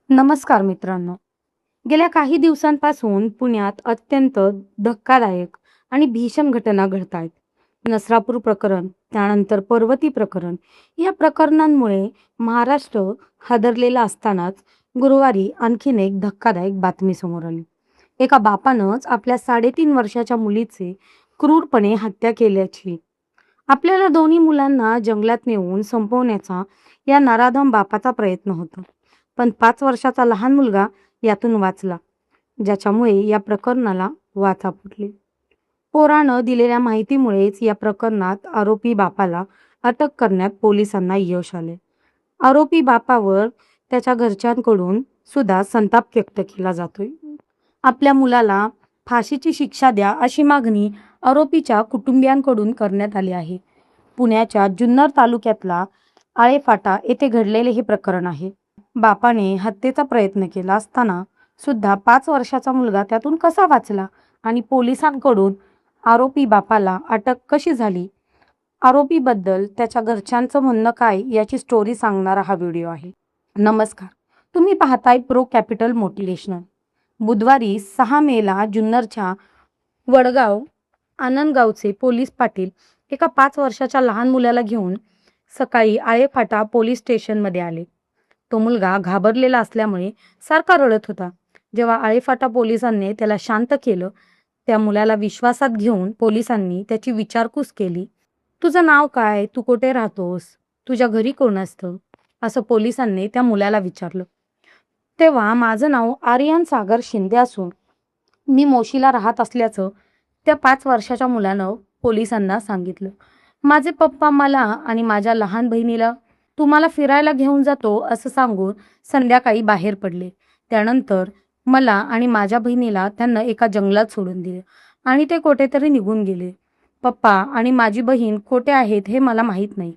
नमस्कार मित्रांनो. गेल्या काही दिवसांपासून पुण्यात अत्यंत धक्कादायक आणि भीषण घटना घडत आहेत. नसरापूर प्रकरण, त्यानंतर पर्वती प्रकरण या प्रकरणांमुळे महाराष्ट्र हादरलेला असतानाच गुरुवारी आणखीन एक धक्कादायक बातमी समोर आली. एका बापानंच आपल्या 3.5 वर्षाच्या मुलीचे क्रूरपणे हत्या केल्याची. आपल्याला दोन्ही मुलांना जंगलात नेऊन संपवण्याचा या नराधम बापाचा प्रयत्न होता. पण 5 वर्षाचा लहान मुलगा यातून वाचला, ज्याच्यामुळे या प्रकरणाला वाचा फुटली. पोरानं दिलेल्या माहितीमुळेच या प्रकरणात आरोपी बापाला अटक करण्यात पोलिसांना यश आले. आरोपी बापावर त्याच्या घरच्यांकडून सुद्धा संताप व्यक्त केला जातोय. आपल्या मुलाला फाशीची शिक्षा द्या अशी मागणी आरोपीच्या कुटुंबियांकडून करण्यात आली आहे. पुण्याच्या जुन्नर तालुक्यातला आळेफाटा येथे घडलेले हे प्रकरण आहे. बापाने हत्येचा प्रयत्न केला असताना सुद्धा 5 वर्षाचा मुलगा त्यातून कसा वाचला आणि पोलिसांकडून आरोपी बापाला अटक कशी झाली, आरोपीबद्दल त्याच्या घरच्यांचं म्हणणं काय याची स्टोरी सांगणारा हा व्हिडिओ आहे. नमस्कार, तुम्ही पाहताय प्रो कॅपिटल मोटिवेशनल. बुधवारी 6 मेला जुन्नरच्या वडगाव आनंदगावचे पोलीस पाटील एका 5 वर्षाच्या लहान मुलाला घेऊन सकाळी आळेफाटा पोलीस स्टेशनमध्ये आले. तो मुलगा घाबरलेला असल्यामुळे सारखा रडत होता. जेव्हा आळेफाटा पोलिसांनी त्याला शांत केलं, त्या मुलाला विश्वासात घेऊन पोलिसांनी त्याची विचारपूस केली. तुझं नाव काय, तू कुठे राहतोस, तुझ्या घरी कोण असतं, असं पोलिसांनी त्या मुलाला विचारलं. तेव्हा माझं नाव आर्यन सागर शिंदे असून मी मोशीला राहत असल्याचं त्या 5 वर्षाच्या मुलानं पोलिसांना सांगितलं. माझे पप्पा मला आणि माझ्या लहान बहिणीला तुम्हाला फिरायला घेऊन जातो असं सांगून संध्याकाळी बाहेर पडले. त्यानंतर मला आणि माझ्या बहिणीला त्यांना एका जंगलात सोडून दिले आणि ते कुठेतरी निघून गेले. पप्पा आणि माझी बहीण कुठे आहेत हे मला माहीत नाही.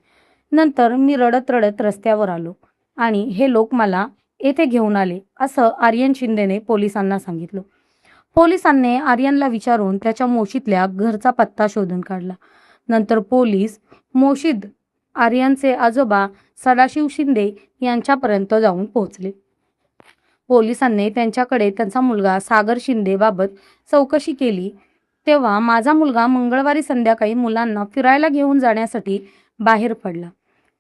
नंतर मी रडत रडत रस्त्यावर आलो आणि हे लोक मला येथे घेऊन आले, असं आर्यन शिंदेने पोलिसांना सांगितलं. पोलिसांनी आर्यनला विचारून त्याच्या मोशीतल्या घरचा पत्ता शोधून काढला. नंतर पोलीस मोशीद आर्यनचे आजोबा सदाशिव शिंदे यांच्यापर्यंत जाऊन पोहोचले. पोलिसांनी त्यांच्याकडे त्यांचा मुलगा सागर शिंदे बाबत चौकशी केली. तेव्हा माझा मुलगा मंगळवारी संध्याकाळी मुलांना फिरायला घेऊन जाण्यासाठी बाहेर पडला.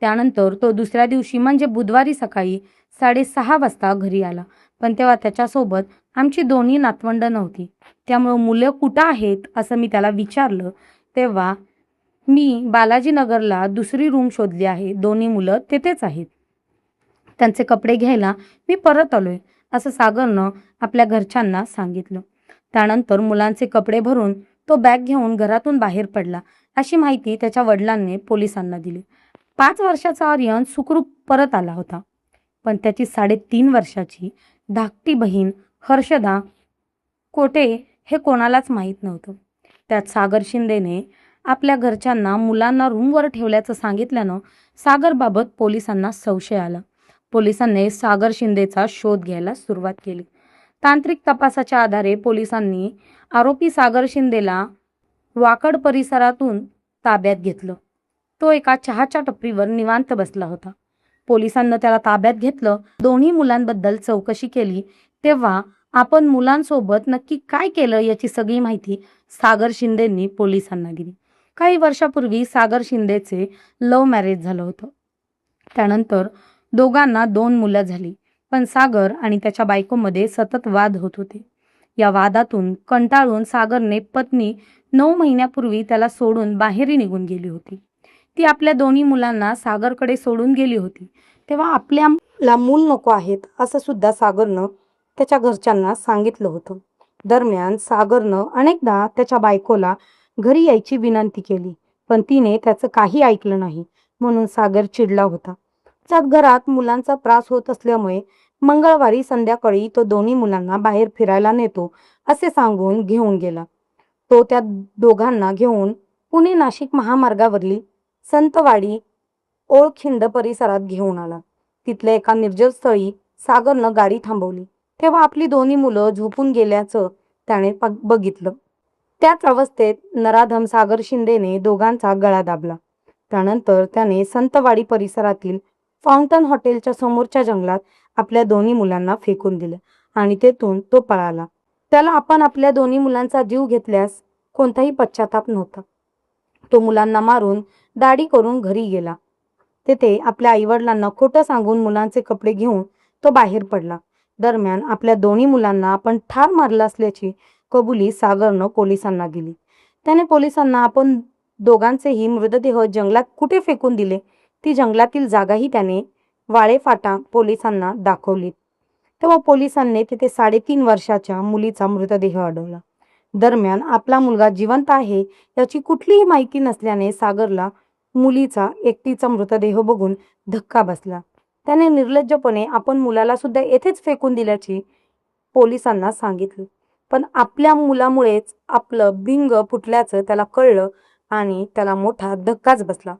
त्यानंतर तो दुसऱ्या दिवशी म्हणजे बुधवारी सकाळी 6:30 वाजता घरी आला. पण तेव्हा त्याच्यासोबत आमची दोन्ही नातवंडं नव्हती. त्यामुळे मुलं कुठं आहेत असं मी त्याला विचारलं. तेव्हा मी बालाजीनगरला दुसरी रूम शोधली आहे, दोन्ही मुलं तेथेच आहेत, त्यांचे कपडे घ्यायला मी परत आलोय, असं सागरनं आपल्या घरच्यांना सांगितलं. त्यानंतर मुलांचे कपडे भरून तो बॅग घेऊन घरातून बाहेर पडला, अशी माहिती त्याच्या वडिलांनी पोलिसांना दिली. 5 वर्षाचा आर्यन सुखरूप परत आला होता. पण त्याची 3.5 वर्षाची धाकटी बहीण हर्षदा कोठे हे कोणालाच माहीत नव्हतं. त्यात सागर शिंदेने आपल्या घरच्यांना मुलांना रूमवर ठेवल्याचं सांगितल्यानं सागरबाबत पोलिसांना संशय आला. पोलिसांनी सागर शिंदेचा शोध घ्यायला सुरुवात केली. तांत्रिक तपासाच्या आधारे पोलिसांनी आरोपी सागर शिंदेला वाकड परिसरातून ताब्यात घेतलं. तो एका चहाच्या टपरीवर निवांत बसला होता. पोलिसांनी त्याला ताब्यात घेतलं. दोन्ही मुलांबद्दल चौकशी केली. तेव्हा आपण मुलांसोबत नक्की काय केलं याची सगळी माहिती सागर शिंदेंनी पोलिसांना दिली. काही वर्षापूर्वी सागर शिंदेचे लव्ह मॅरेज झालं होतं. त्यानंतर दोघांना 2 मुलं झाली. पण सागर आणि त्याच्या बायकोमध्ये सतत वाद होत होते. या वादातून कंटाळून सागरने पत्नी 9 महिन्यापूर्वी त्याला सोडून बाहेरही निघून गेली होती. ती आपल्या दोन्ही मुलांना सागरकडे सोडून गेली होती. तेव्हा आपल्याला मूल नको आहेत असं सुद्धा सागरनं त्याच्या घरच्यांना सांगितलं होतं. दरम्यान सागरनं अनेकदा त्याच्या बायकोला घरी यायची विनंती केली, पण तिने त्याचं काही ऐकलं नाही. म्हणून सागर चिडला होता. त्यात घरात मुलांचा त्रास होत असल्यामुळे मंगळवारी संध्याकाळी तो दोन्ही मुलांना बाहेर फिरायला नेतो असे सांगून घेऊन गेला. तो त्या दोघांना घेऊन पुणे नाशिक महामार्गावरील संतवाडी ओळखिंड परिसरात घेऊन आला. तिथल्या एका निर्जन स्थळी सागरनं गाडी थांबवली. तेव्हा आपली दोन्ही मुलं झोपून गेल्याचं त्याने बघितलं. त्याच अवस्थेत नराधम सागर शिंदेने दोघांचा गळा दाबला. त्यानंतर त्याने संतवाडी परिसरातील फाउंटन हॉटेलच्या समोरच्या जंगलात आपल्या दोन्ही मुलांना फेकून दिलं आणि तेथून तो पळाला. त्याला आपण आपल्या दोन्ही मुलांचा जीव घेतल्यास कोणताही पश्चाताप नव्हता. तो मुलांना मारून दाढी करून घरी गेला. तेथे आपल्या आईवडिलांना खोटं सांगून मुलांचे कपडे घेऊन तो बाहेर पडला. दरम्यान आपल्या दोन्ही मुलांना आपण ठार मारलं असल्याची कबुली सागरनं पोलिसांना दिली. त्याने पोलिसांना आपण दोघांचेही मृतदेह जंगलात कुठे फेकून दिले ती जंगलातील जागाही त्याने वाळेफाटा पोलिसांना दाखवली. तेव्हा पोलिसांनी तिथे 3.5 वर्षाच्या मुलीचा मृतदेह आढळला. दरम्यान आपला मुलगा जिवंत आहे याची कुठलीही माहिती नसल्याने सागरला मुलीचा एकटीचा मृतदेह बघून धक्का बसला. त्याने निर्लज्जपणे आपण मुलाला सुद्धा येथेच फेकून दिल्याची पोलिसांना सांगितले. पण आपल्या मुलामुळेच आपलं भिंग फुटल्याचं त्याला कळलं आणि त्याला मोठा धक्काच बसला.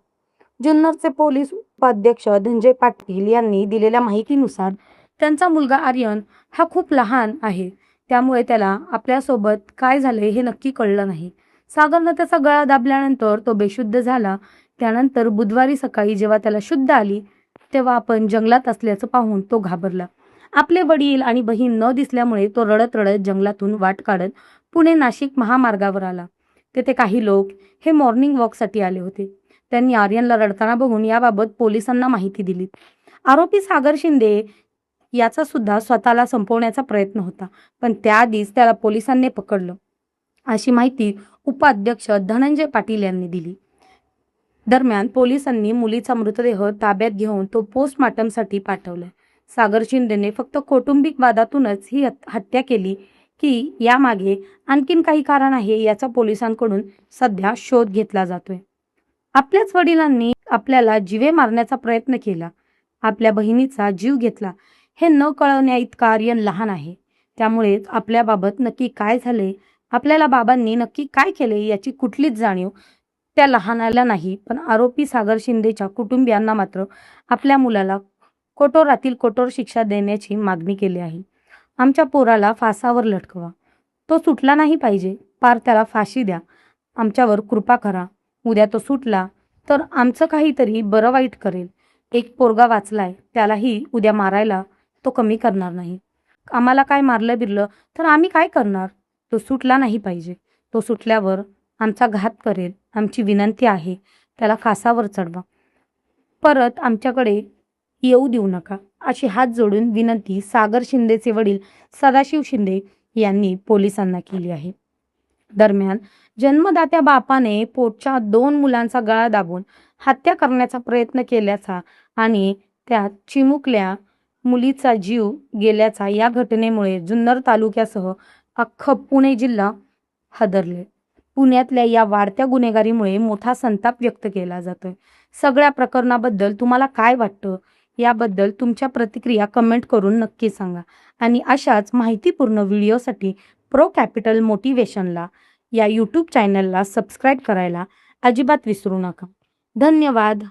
जुन्नरचे पोलीस उपाध्यक्ष धनंजय पाटील यांनी दिलेल्या माहितीनुसार त्यांचा मुलगा आर्यन हा खूप लहान आहे, त्यामुळे त्याला आपल्यासोबत काय झाले हे नक्की कळलं नाही. सागरनं त्याचा गळा दाबल्यानंतर तो बेशुद्ध झाला. त्यानंतर बुधवारी सकाळी जेव्हा त्याला शुद्ध आली तेव्हा आपण जंगलात असल्याचं पाहून तो घाबरला. आपले वडील आणि बहीण न दिसल्यामुळे तो रडत रडत जंगलातून वाट काढत पुणे नाशिक महामार्गावर आला. तेथे काही लोक हे मॉर्निंग वॉकसाठी आले होते. त्यांनी आर्यनला रडताना बघून याबाबत पोलिसांना माहिती दिली. आरोपी सागर शिंदे याचा सुद्धा स्वतःला संपवण्याचा प्रयत्न होता, पण त्याआधीच त्याला पोलिसांनी पकडलं, अशी माहिती उपाध्यक्ष धनंजय पाटील यांनी दिली. दरम्यान पोलिसांनी मुलीचा मृतदेह ताब्यात घेऊन तो पोस्टमॉर्टमसाठी पाठवलाय. सागर शिंदेने फक्त कौटुंबिक वादातूनच ही हत्या केली की यामागे आणखीन काही कारण आहे याचा पोलिसांकडून सध्या शोध घेतला जातोय. आपल्याच वडिलांनी आपल्याला जीवे मारण्याचा प्रयत्न केला, आपल्या बहिणीचा जीव घेतला हे न कळवण्या इतका आर्यन लहान आहे. त्यामुळेच आपल्याबाबत नक्की काय झाले, आपल्याला बाबांनी नक्की काय केले याची कुठलीच जाणीव त्या लहानाला नाही. पण आरोपी सागर शिंदेच्या कुटुंबियांना मात्र आपल्या मुलाला कठोरातील कठोर शिक्षा देण्याची मागणी केली आहे. आमच्या पोराला फासावर लटकवा, तो सुटला नाही पाहिजे, पार त्याला फाशी द्या, आमच्यावर कृपा करा. उद्या तो सुटला तर आमचं काहीतरी बरं वाईट करेल. एक पोरगा वाचलाय, त्यालाही उद्या मारायला तो कमी करणार नाही. आम्हाला काय मारलं बिरलं तर आम्ही काय करणार? तो सुटला नाही पाहिजे. तो सुटल्यावर आमचा घात करेल. आमची विनंती आहे, त्याला फासावर चढवा, परत आमच्याकडे येऊ देऊ नका, अशी हात जोडून विनंती सागर शिंदेचे वडील सदाशिव शिंदे यांनी पोलिसांना केली आहे. दरम्यान जन्मदात्या बापाने पोटच्या 2 मुलांचा गळा दाबून हत्या करण्याचा प्रयत्न केल्याचा आणि त्यात चिमुकल्या मुलीचा जीव गेल्याचा या घटनेमुळे जुन्नर तालुक्यासह अख्खं पुणे जिल्हा हादरले. पुण्यातल्या या वाढत्या गुन्हेगारीमुळे मोठा संताप व्यक्त केला जातोय. सगळ्या प्रकरणाबद्दल तुम्हाला काय वाटतं याबद्दल तुमच्या प्रतिक्रिया कमेंट करून नक्की सांगा आणि अशाच माहितीपूर्ण व्हिडिओसाठी प्रो कॅपिटल मोटिवेशनला या यूट्यूब चॅनलला सबस्क्राईब करायला अजिबात विसरू नका. धन्यवाद.